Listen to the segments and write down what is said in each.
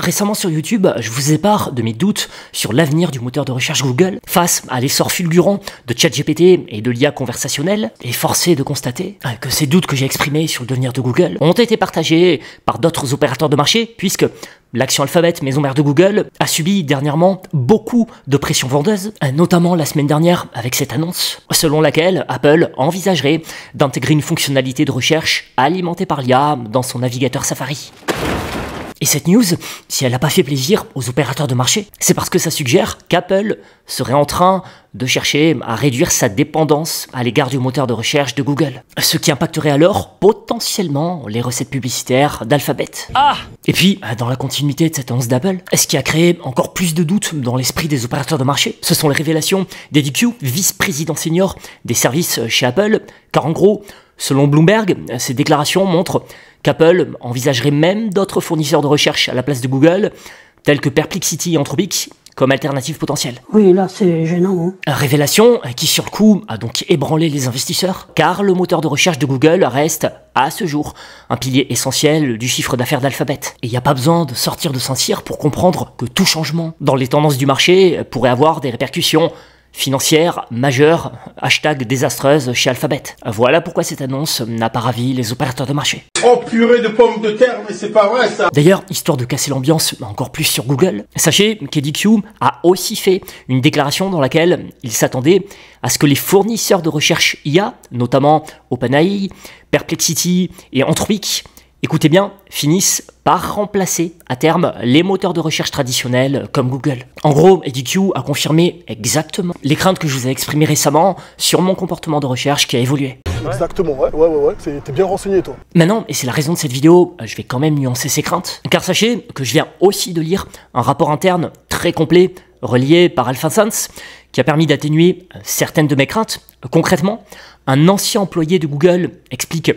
Récemment sur YouTube, je vous épare de mes doutes sur l'avenir du moteur de recherche Google face à l'essor fulgurant de ChatGPT et de l'IA conversationnelle, et forcé est de constater que ces doutes que j'ai exprimés sur le devenir de Google ont été partagés par d'autres opérateurs de marché, puisque l'action Alphabet, maison mère de Google, a subi dernièrement beaucoup de pression vendeuse, notamment la semaine dernière avec cette annonce, selon laquelle Apple envisagerait d'intégrer une fonctionnalité de recherche alimentée par l'IA dans son navigateur Safari. Et cette news, si elle n'a pas fait plaisir aux opérateurs de marché, c'est parce que ça suggère qu'Apple serait en train de chercher à réduire sa dépendance à l'égard du moteur de recherche de Google. Ce qui impacterait alors potentiellement les recettes publicitaires d'Alphabet. Et puis, dans la continuité de cette annonce d'Apple, ce qui a créé encore plus de doutes dans l'esprit des opérateurs de marché, ce sont les révélations d'Eddie Q, vice-président senior des services chez Apple, car en gros, selon Bloomberg, ces déclarations montrent qu'Apple envisagerait même d'autres fournisseurs de recherche à la place de Google, tels que Perplexity et Anthropic, comme alternative potentielle. Oui, là, c'est gênant. Révélation qui, sur le coup, a donc ébranlé les investisseurs, car le moteur de recherche de Google reste, à ce jour, un pilier essentiel du chiffre d'affaires d'Alphabet. Et il n'y a pas besoin de sortir de Saint-Cyr pour comprendre que tout changement dans les tendances du marché pourrait avoir des répercussions financière majeure, hashtag désastreuse chez Alphabet. Voilà pourquoi cette annonce n'a pas ravi les opérateurs de marché. Oh purée de pommes de terre, mais c'est pas vrai ça! D'ailleurs, histoire de casser l'ambiance encore plus sur Google, sachez qu'Eddie Q a aussi fait une déclaration dans laquelle il s'attendait à ce que les fournisseurs de recherche IA, notamment OpenAI, Perplexity et Anthropic, écoutez bien, finissent par remplacer à terme les moteurs de recherche traditionnels comme Google. En gros, Eddie Q a confirmé exactement les craintes que je vous ai exprimées récemment sur mon comportement de recherche qui a évolué. Exactement, ouais, t'es bien renseigné toi. Maintenant, et c'est la raison de cette vidéo, je vais quand même nuancer ces craintes, car sachez que je viens aussi de lire un rapport interne très complet relié par AlphaSense qui a permis d'atténuer certaines de mes craintes. Concrètement, un ancien employé de Google explique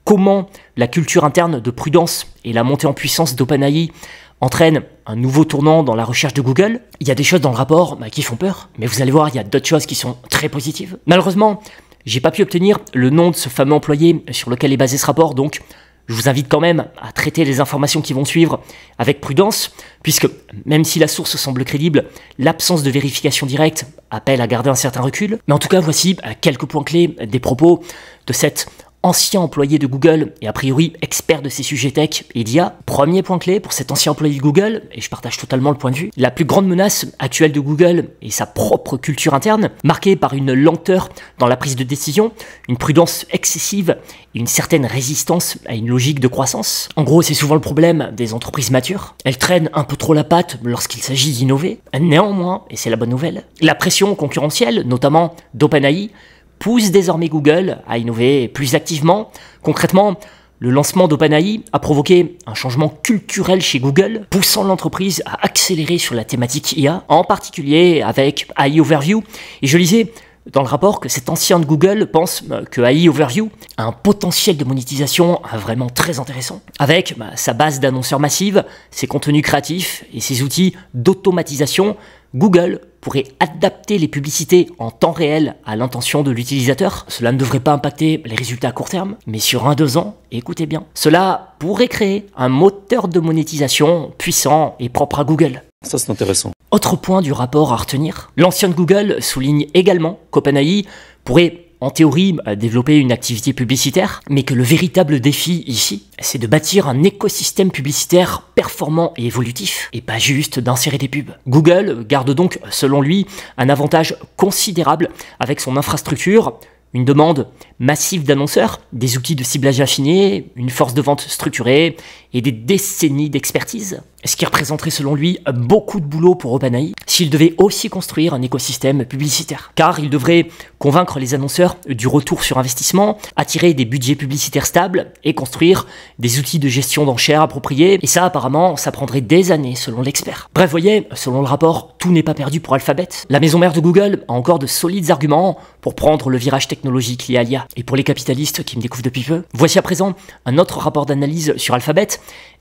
comment la culture interne de prudence et la montée en puissance d'OpenAI entraînent un nouveau tournant dans la recherche de Google. Il y a des choses dans le rapport qui font peur, mais vous allez voir, il y a d'autres choses qui sont très positives. Malheureusement, j'ai pas pu obtenir le nom de ce fameux employé sur lequel est basé ce rapport, donc je vous invite quand même à traiter les informations qui vont suivre avec prudence, puisque même si la source semble crédible, l'absence de vérification directe appelle à garder un certain recul. Mais en tout cas, voici quelques points clés des propos de cet ancien employé de Google et a priori expert de ces sujets tech et d'IA. Premier point clé pour cet ancien employé de Google, et je partage totalement le point de vue, la plus grande menace actuelle de Google est sa propre culture interne, marquée par une lenteur dans la prise de décision, une prudence excessive et une certaine résistance à une logique de croissance. En gros, c'est souvent le problème des entreprises matures. Elles traînent un peu trop la patte lorsqu'il s'agit d'innover. Néanmoins, et c'est la bonne nouvelle, la pression concurrentielle, notamment d'OpenAI, pousse désormais Google à innover plus activement. Concrètement, le lancement d'OpenAI a provoqué un changement culturel chez Google, poussant l'entreprise à accélérer sur la thématique IA, en particulier avec AI Overview. Et je lisais dans le rapport que cet ancien de Google pense que AI Overview a un potentiel de monétisation vraiment très intéressant. Avec sa base d'annonceurs massives, ses contenus créatifs et ses outils d'automatisation, Google pourrait adapter les publicités en temps réel à l'intention de l'utilisateur. Cela ne devrait pas impacter les résultats à court terme, mais sur 1-2 ans, écoutez bien, cela pourrait créer un moteur de monétisation puissant et propre à Google. Ça, c'est intéressant. Autre point du rapport à retenir, l'ancien de Google souligne également qu'OpenAI pourrait en théorie développer une activité publicitaire, mais que le véritable défi ici, c'est de bâtir un écosystème publicitaire performant et évolutif, et pas juste d'insérer des pubs. Google garde donc, selon lui, un avantage considérable avec son infrastructure, une demande massive d'annonceurs, des outils de ciblage affinés, une force de vente structurée et des décennies d'expertise. Ce qui représenterait selon lui beaucoup de boulot pour OpenAI s'il devait aussi construire un écosystème publicitaire. Car il devrait convaincre les annonceurs du retour sur investissement, attirer des budgets publicitaires stables et construire des outils de gestion d'enchères appropriés. Et ça apparemment, ça prendrait des années selon l'expert. Bref, voyez, selon le rapport, tout n'est pas perdu pour Alphabet. La maison mère de Google a encore de solides arguments pour prendre le virage technologique lié à l'IA. Et pour les capitalistes qui me découvrent depuis peu, voici à présent un autre rapport d'analyse sur Alphabet,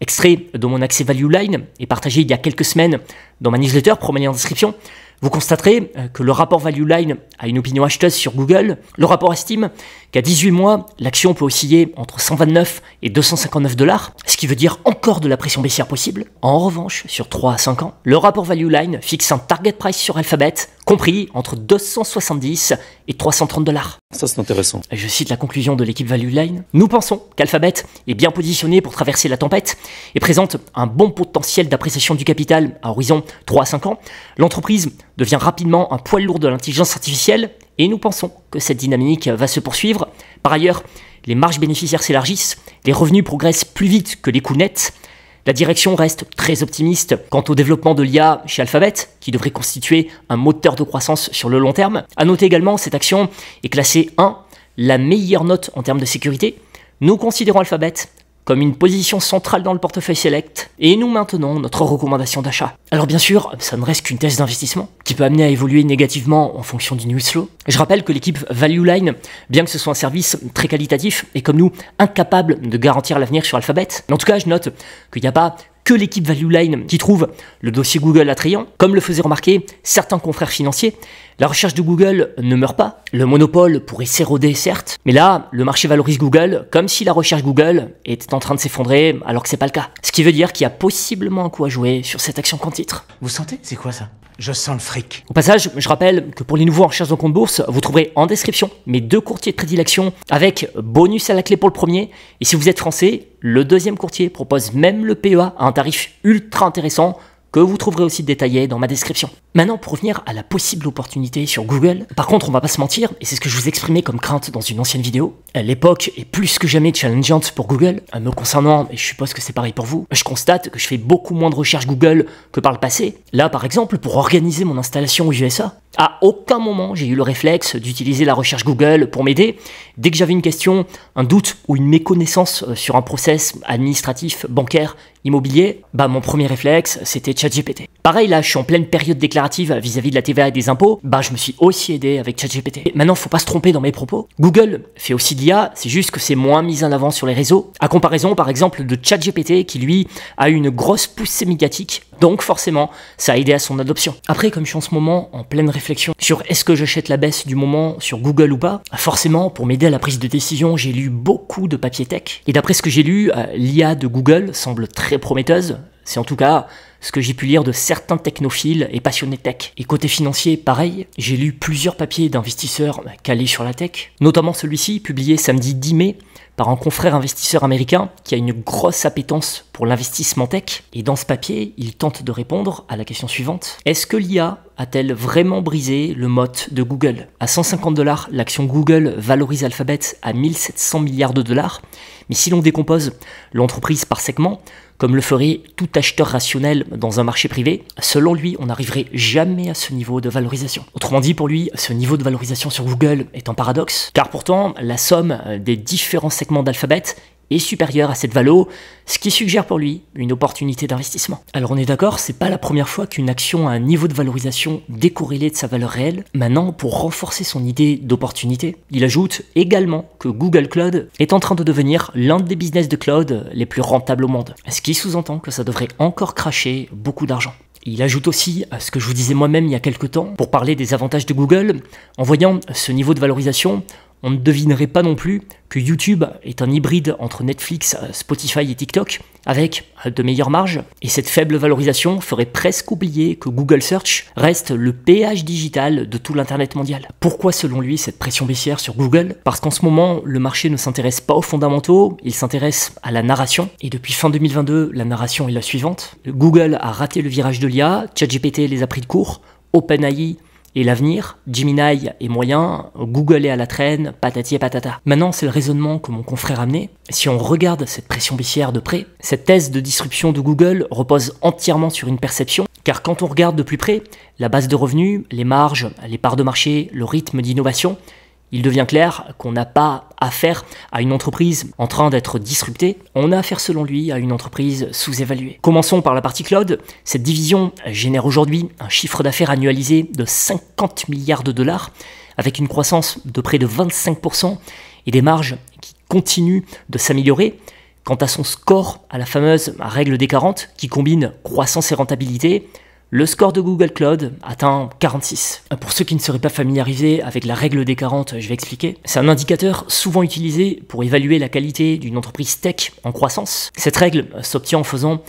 extrait de mon accès Value Line et partagé il y a quelques semaines dans ma newsletter, promenez en description. Vous constaterez que le rapport Value Line a une opinion acheteuse sur Google. Le rapport estime qu'à 18 mois, l'action peut osciller entre 129 et 259 $, ce qui veut dire encore de la pression baissière possible. En revanche, sur 3 à 5 ans, le rapport Value Line fixe un target price sur Alphabet compris entre 270 et 330 $. Ça, c'est intéressant. Je cite la conclusion de l'équipe Value Line. Nous pensons qu'Alphabet est bien positionné pour traverser la tempête et présente un bon potentiel d'appréciation du capital à horizon 3 à 5 ans. L'entreprise devient rapidement un poids lourd de l'intelligence artificielle et nous pensons que cette dynamique va se poursuivre. Par ailleurs, les marges bénéficiaires s'élargissent, les revenus progressent plus vite que les coûts nets. La direction reste très optimiste quant au développement de l'IA chez Alphabet, qui devrait constituer un moteur de croissance sur le long terme. A noter également, cette action est classée 1, la meilleure note en termes de sécurité. Nous considérons Alphabet comme une position centrale dans le portefeuille Select et nous maintenons notre recommandation d'achat. Alors bien sûr, ça ne reste qu'une thèse d'investissement qui peut amener à évoluer négativement en fonction du news flow. Je rappelle que l'équipe Value Line, bien que ce soit un service très qualitatif, est comme nous incapable de garantir l'avenir sur Alphabet. Mais en tout cas, je note qu'il n'y a pas que l'équipe Value Line qui trouve le dossier Google attrayant. Comme le faisaient remarquer certains confrères financiers, la recherche de Google ne meurt pas. Le monopole pourrait s'éroder, certes, mais là, le marché valorise Google comme si la recherche Google était en train de s'effondrer, alors que c'est pas le cas. Ce qui veut dire qu'il y a possiblement un coup à jouer sur cette action compte titre. Vous sentez? C'est quoi ça? Je sens le fric. Au passage, je rappelle que pour les nouveaux en recherche de compte bourse, vous trouverez en description mes 2 courtiers de prédilection avec bonus à la clé pour le premier. Et si vous êtes français, le deuxième courtier propose même le PEA à un tarif ultra intéressant que vous trouverez aussi détaillé dans ma description. Maintenant, pour revenir à la possible opportunité sur Google, par contre, on va pas se mentir, et c'est ce que je vous exprimais comme crainte dans une ancienne vidéo, l'époque est plus que jamais challengeante pour Google. Me concernant, et je suppose que c'est pareil pour vous, je constate que je fais beaucoup moins de recherches Google que par le passé. Là, par exemple, pour organiser mon installation aux USA, à aucun moment j'ai eu le réflexe d'utiliser la recherche Google pour m'aider. Dès que j'avais une question, un doute ou une méconnaissance sur un process administratif, bancaire, immobilier, mon premier réflexe, c'était ChatGPT. Pareil, là, je suis en pleine période déclarative vis-à-vis de la TVA et des impôts, je me suis aussi aidé avec ChatGPT. Maintenant, faut pas se tromper dans mes propos. Google fait aussi de l'IA, c'est juste que c'est moins mis en avant sur les réseaux. À comparaison, par exemple, de ChatGPT, qui lui a eu une grosse poussée médiatique, donc forcément, ça a aidé à son adoption. Après, comme je suis en ce moment en pleine réflexion sur est-ce que j'achète la baisse du moment sur Google ou pas, forcément, pour m'aider à la prise de décision, j'ai lu beaucoup de papiers tech. Et d'après ce que j'ai lu, l'IA de Google semble très prometteuse. C'est en tout cas ce que j'ai pu lire de certains technophiles et passionnés tech. Et côté financier, pareil, j'ai lu plusieurs papiers d'investisseurs calés sur la tech, notamment celui-ci, publié samedi 10 mai, par un confrère investisseur américain qui a une grosse appétence pour l'investissement tech. Et dans ce papier, il tente de répondre à la question suivante. Est-ce que l'IA a-t-elle vraiment brisé le moat de Google? À 150 $, l'action Google valorise Alphabet à 1700 milliards de dollars. Mais si l'on décompose l'entreprise par segment, comme le ferait tout acheteur rationnel dans un marché privé, selon lui, on n'arriverait jamais à ce niveau de valorisation. Autrement dit, pour lui, ce niveau de valorisation sur Google est un paradoxe, car pourtant, la somme des différents segments d'Alphabet est supérieure à cette valo, ce qui suggère pour lui une opportunité d'investissement. Alors on est d'accord, c'est pas la première fois qu'une action a un niveau de valorisation décorrélé de sa valeur réelle. Maintenant, pour renforcer son idée d'opportunité, il ajoute également que Google Cloud est en train de devenir l'un des business de cloud les plus rentables au monde, ce qui sous-entend que ça devrait encore cracher beaucoup d'argent. Il ajoute aussi à ce que je vous disais moi-même il y a quelques temps, pour parler des avantages de Google, en voyant ce niveau de valorisation, on ne devinerait pas non plus que YouTube est un hybride entre Netflix, Spotify et TikTok, avec de meilleures marges. Et cette faible valorisation ferait presque oublier que Google Search reste le péage digital de tout l'Internet mondial. Pourquoi selon lui cette pression baissière sur Google? Parce qu'en ce moment, le marché ne s'intéresse pas aux fondamentaux, il s'intéresse à la narration. Et depuis fin 2022, la narration est la suivante. Google a raté le virage de l'IA, ChatGPT les a pris de court, OpenAI et l'avenir, Gemini est moyen, Google est à la traîne, patati et patata. Maintenant, c'est le raisonnement que mon confrère a amené. Si on regarde cette pression baissière de près, cette thèse de disruption de Google repose entièrement sur une perception, car quand on regarde de plus près, la base de revenus, les marges, les parts de marché, le rythme d'innovation, il devient clair qu'on n'a pas affaire à une entreprise en train d'être disruptée, on a affaire selon lui à une entreprise sous-évaluée. Commençons par la partie cloud. Cette division génère aujourd'hui un chiffre d'affaires annualisé de 50 milliards de dollars, avec une croissance de près de 25% et des marges qui continuent de s'améliorer. Quant à son score à la fameuse règle des 40, qui combine croissance et rentabilité, le score de Google Cloud atteint 46. Pour ceux qui ne seraient pas familiarisés avec la règle des 40, je vais expliquer. C'est un indicateur souvent utilisé pour évaluer la qualité d'une entreprise tech en croissance. Cette règle s'obtient en faisant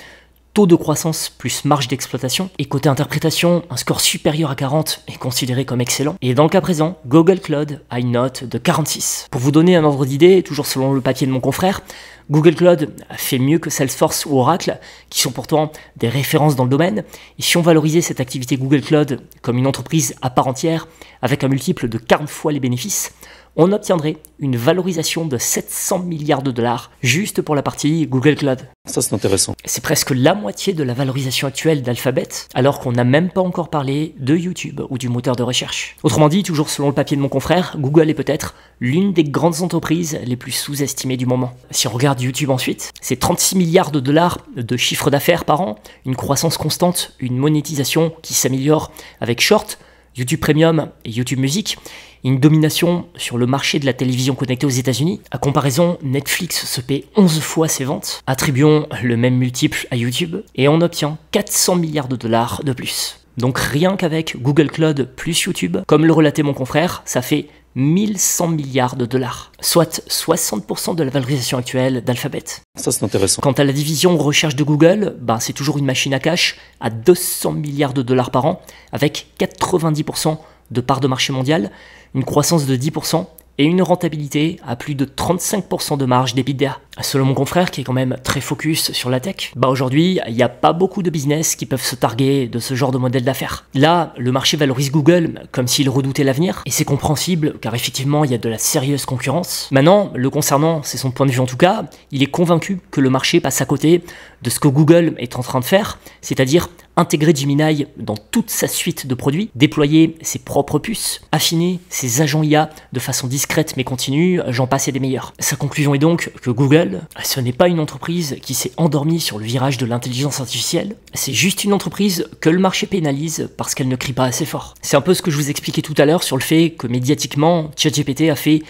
taux de croissance plus marge d'exploitation. Et côté interprétation, un score supérieur à 40 est considéré comme excellent. Et dans le cas présent, Google Cloud a une note de 46. Pour vous donner un ordre d'idée, toujours selon le papier de mon confrère, Google Cloud fait mieux que Salesforce ou Oracle, qui sont pourtant des références dans le domaine. Et si on valorisait cette activité Google Cloud comme une entreprise à part entière, avec un multiple de 40 fois les bénéfices, on obtiendrait une valorisation de 700 milliards de dollars juste pour la partie Google Cloud. Ça, c'est intéressant. C'est presque la moitié de la valorisation actuelle d'Alphabet, alors qu'on n'a même pas encore parlé de YouTube ou du moteur de recherche. Autrement dit, toujours selon le papier de mon confrère, Google est peut-être l'une des grandes entreprises les plus sous-estimées du moment. Si on regarde YouTube ensuite, c'est 36 milliards de dollars de chiffre d'affaires par an, une croissance constante, une monétisation qui s'améliore avec Short, YouTube Premium et YouTube Music, une domination sur le marché de la télévision connectée aux États-Unis. À comparaison, Netflix se paie 11 fois ses ventes. Attribuons le même multiple à YouTube et on obtient 400 milliards de dollars de plus. Donc rien qu'avec Google Cloud plus YouTube, comme le relatait mon confrère, ça fait 1100 milliards de dollars, soit 60% de la valorisation actuelle d'Alphabet. Ça, c'est intéressant. Quant à la division recherche de Google, c'est toujours une machine à cash à 200 milliards de dollars par an, avec 90% de part de marché mondial, une croissance de 10% et une rentabilité à plus de 35% de marge d'EBITDA. Selon mon confrère, qui est quand même très focus sur la tech, aujourd'hui, il n'y a pas beaucoup de business qui peuvent se targuer de ce genre de modèle d'affaires. Là, le marché valorise Google comme s'il redoutait l'avenir, et c'est compréhensible, car effectivement, il y a de la sérieuse concurrence. Maintenant, le concernant, c'est son point de vue en tout cas, il est convaincu que le marché passe à côté de ce que Google est en train de faire, c'est-à-dire intégrer Gemini dans toute sa suite de produits, déployer ses propres puces, affiner ses agents IA de façon discrète mais continue, j'en passe et des meilleurs. Sa conclusion est donc que Google, ce n'est pas une entreprise qui s'est endormie sur le virage de l'intelligence artificielle, c'est juste une entreprise que le marché pénalise parce qu'elle ne crie pas assez fort. C'est un peu ce que je vous expliquais tout à l'heure sur le fait que médiatiquement, ChatGPT a fait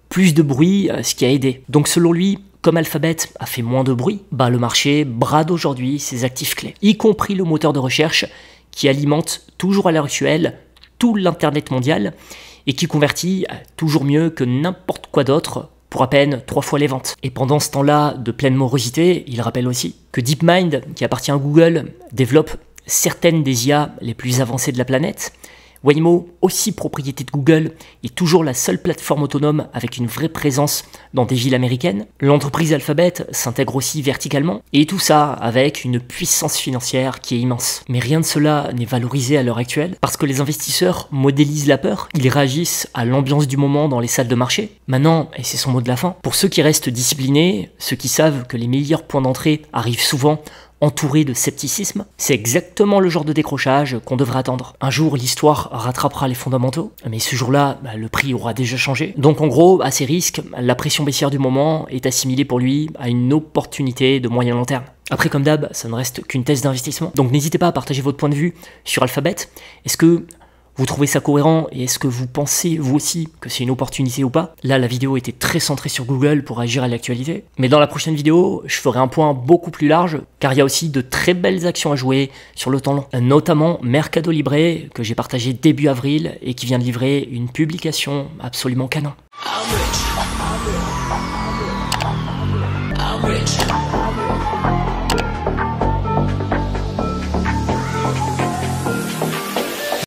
plus de bruit, ce qui a aidé. Donc selon lui, comme Alphabet a fait moins de bruit, le marché brade aujourd'hui ses actifs clés, y compris le moteur de recherche qui alimente toujours à l'heure actuelle tout l'Internet mondial et qui convertit toujours mieux que n'importe quoi d'autre pour à peine 3 fois les ventes. Et pendant ce temps-là de pleine morosité, il rappelle aussi que DeepMind, qui appartient à Google, développe certaines des IA les plus avancées de la planète. Waymo, aussi propriété de Google, est toujours la seule plateforme autonome avec une vraie présence dans des villes américaines. L'entreprise Alphabet s'intègre aussi verticalement, et tout ça avec une puissance financière qui est immense. Mais rien de cela n'est valorisé à l'heure actuelle, parce que les investisseurs modélisent la peur, ils réagissent à l'ambiance du moment dans les salles de marché. Maintenant, et c'est son mot de la fin, pour ceux qui restent disciplinés, ceux qui savent que les meilleurs points d'entrée arrivent souvent entouré de scepticisme, c'est exactement le genre de décrochage qu'on devrait attendre. Un jour, l'histoire rattrapera les fondamentaux, mais ce jour-là, le prix aura déjà changé. Donc en gros, à ces risques, la pression baissière du moment est assimilée pour lui à une opportunité de moyen long terme. Après, comme d'hab, ça ne reste qu'une thèse d'investissement. Donc n'hésitez pas à partager votre point de vue sur Alphabet. Est-ce que vous trouvez ça cohérent et est-ce que vous pensez, vous aussi, que c'est une opportunité ou pas? Là, la vidéo était très centrée sur Google pour agir à l'actualité. Mais dans la prochaine vidéo, je ferai un point beaucoup plus large, car il y a aussi de très belles actions à jouer sur le temps long. Notamment Mercado Libre, que j'ai partagé début avril et qui vient de livrer une publication absolument canon. I'm rich.